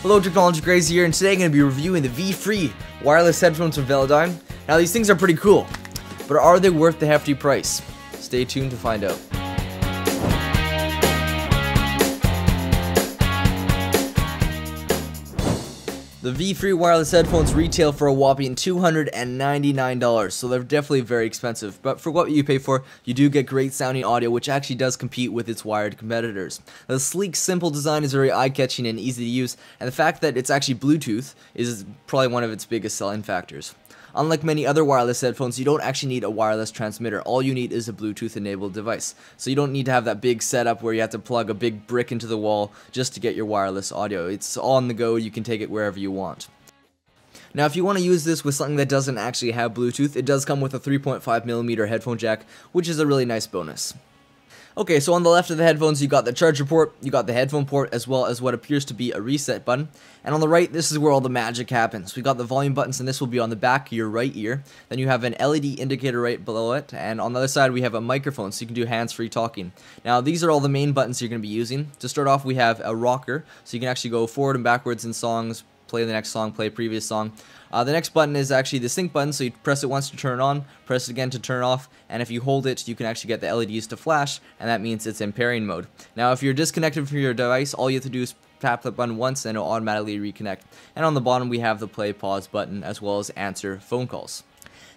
Hello, Technologycrazy here, and today I'm going to be reviewing the vFree wireless headphones from Velodyne. Now, these things are pretty cool, but are they worth the hefty price? Stay tuned to find out. The vFree wireless headphones retail for a whopping $299, so they're definitely very expensive. But for what you pay for, you do get great sounding audio, which actually does compete with its wired competitors. The sleek, simple design is very eye-catching and easy to use, and the fact that it's actually Bluetooth is probably one of its biggest selling factors. Unlike many other wireless headphones, you don't actually need a wireless transmitter. All you need is a Bluetooth-enabled device. So you don't need to have that big setup where you have to plug a big brick into the wall just to get your wireless audio. It's on the go, you can take it wherever you want. Now, if you want to use this with something that doesn't actually have Bluetooth, it does come with a 3.5mm headphone jack, which is a really nice bonus. Okay, so on the left of the headphones, you got the charger port, you got the headphone port, as well as what appears to be a reset button. And on the right, this is where all the magic happens. We got the volume buttons, and this will be on the back of your right ear. Then you have an LED indicator right below it, and on the other side, we have a microphone, so you can do hands-free talking. Now, these are all the main buttons you're going to be using. To start off, we have a rocker, so you can actually go forward and backwards in songs, play the next song, play previous song. The next button is actually the sync button, so you press it once to turn it on, press it again to turn it off, and if you hold it, you can actually get the LEDs to flash, and that means it's in pairing mode. Now, if you're disconnected from your device, all you have to do is tap the button once and it'll automatically reconnect. And on the bottom, we have the play pause button, as well as answer phone calls.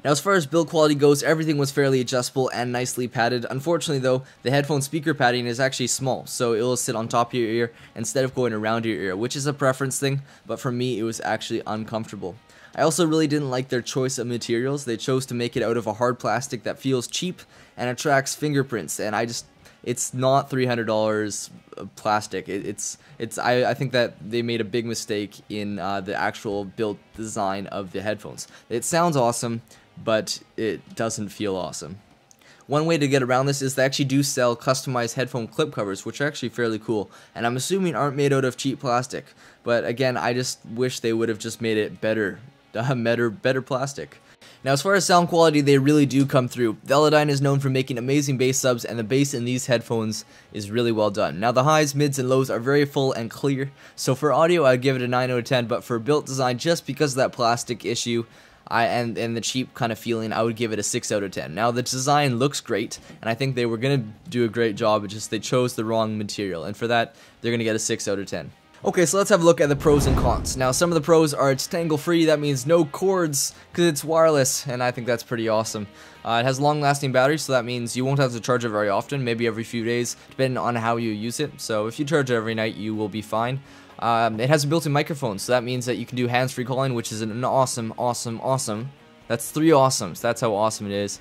Now, as far as build quality goes, everything was fairly adjustable and nicely padded. Unfortunately, though, the headphone speaker padding is actually small, so it will sit on top of your ear instead of going around your ear, which is a preference thing, but for me, it was actually uncomfortable. I also really didn't like their choice of materials. They chose to make it out of a hard plastic that feels cheap and attracts fingerprints, and it's not $300 plastic. I think that they made a big mistake in the actual built design of the headphones. It sounds awesome, but it doesn't feel awesome. One way to get around this is they actually do sell customized headphone clip covers, which are actually fairly cool, and I'm assuming aren't made out of cheap plastic. But again, I just wish they would have just made it better plastic. Now, as far as sound quality, they really do come through. Velodyne is known for making amazing bass subs, and the bass in these headphones is really well done. Now, the highs, mids, and lows are very full and clear, so for audio, I'd give it a 9 out of 10, but for built design, just because of that plastic issue, and the cheap kind of feeling, I would give it a 6 out of 10. Now, the design looks great, and I think they were going to do a great job, it's just they chose the wrong material, and for that, they're going to get a 6 out of 10. Okay, so let's have a look at the pros and cons. Now, some of the pros are it's tangle-free, that means no cords, because it's wireless, and I think that's pretty awesome. It has long-lasting batteries, so that means you won't have to charge it very often, maybe every few days, depending on how you use it. So if you charge it every night, you will be fine. It has a built-in microphone, so that means that you can do hands-free calling, which is an awesome, that's 3 awesomes, that's how awesome it is,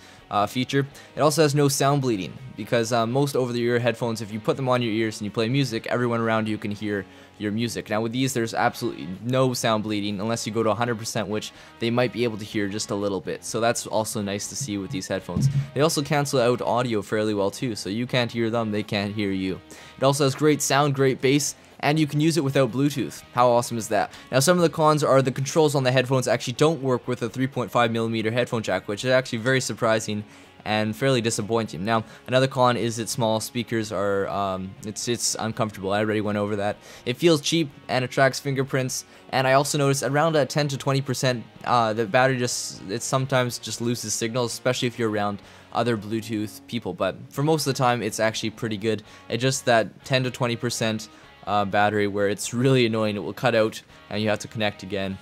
feature. It also has no sound bleeding, because most over-the-ear headphones, if you put them on your ears and you play music, everyone around you can hear your music. Now with these, there's absolutely no sound bleeding unless you go to 100%, which they might be able to hear just a little bit. So that's also nice to see with these headphones. They also cancel out audio fairly well too, so you can't hear them, they can't hear you. It also has great sound, great bass, and you can use it without Bluetooth. How awesome is that? Now, some of the cons are the controls on the headphones actually don't work with a 3.5mm headphone jack, which is actually very surprising and fairly disappointing. Now, another con is its small speakers are, it's uncomfortable. I already went over that. It feels cheap and attracts fingerprints, and I also noticed around 10 to 20%, the battery it sometimes just loses signal, especially if you're around other Bluetooth people, but for most of the time, it's actually pretty good. It's just that 10 to 20% battery where it's really annoying. It will cut out, and you have to connect again,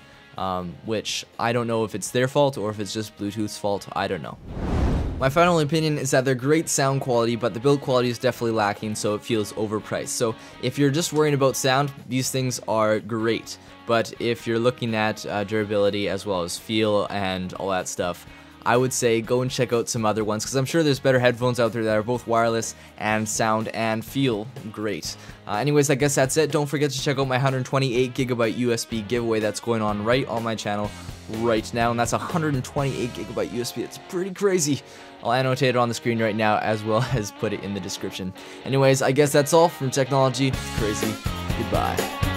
which I don't know if it's their fault or if it's just Bluetooth's fault. I don't know. My final opinion is that they're great sound quality, but the build quality is definitely lacking, so it feels overpriced. So if you're just worrying about sound, these things are great. But if you're looking at durability as well as feel and all that stuff, I would say go and check out some other ones, because I'm sure there's better headphones out there that are both wireless and sound and feel great. Anyways, I guess that's it. Don't forget to check out my 128GB USB giveaway that's going on right on my channel right now, and that's 128GB USB. It's pretty crazy. I'll annotate it on the screen right now, as well as put it in the description. Anyways, I guess that's all from Technology Crazy. Goodbye.